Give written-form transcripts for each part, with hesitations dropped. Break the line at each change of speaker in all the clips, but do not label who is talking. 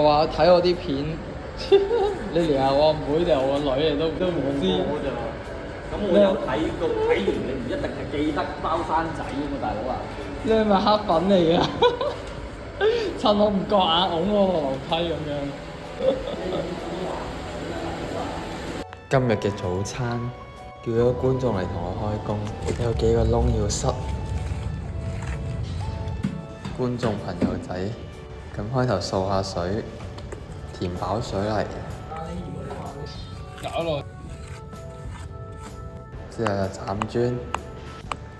話睇我啲片，你連係我阿妹定係我個女你都唔知。
咁我有睇過，睇完你唔一定係記得包生仔㗎嘛，大佬啊！
你係咪黑粉嚟㗎？趁我唔覺眼擁我落樓梯咁樣。今日嘅早餐叫咗觀眾嚟同我開工，有幾個窿要塞。觀眾朋友仔，咁開頭掃下水，填飽水嚟，搞落，之後就斬磚，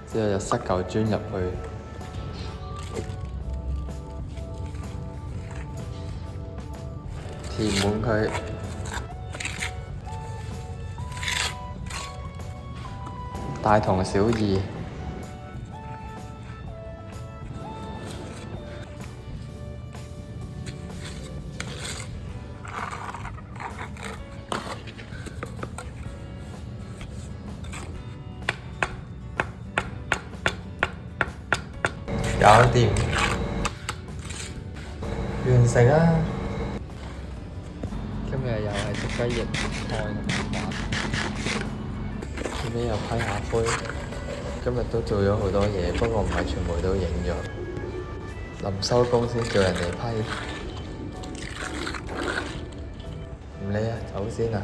之後就塞嚿磚入去，填滿佢，大同小異。搞掂，完成啦！今日又係食雞翼湯同蛋，後尾又批下灰。今日都做咗好多嘢，不過唔係全部都影咗。臨收工先叫人哋批，唔理啊，走先啊！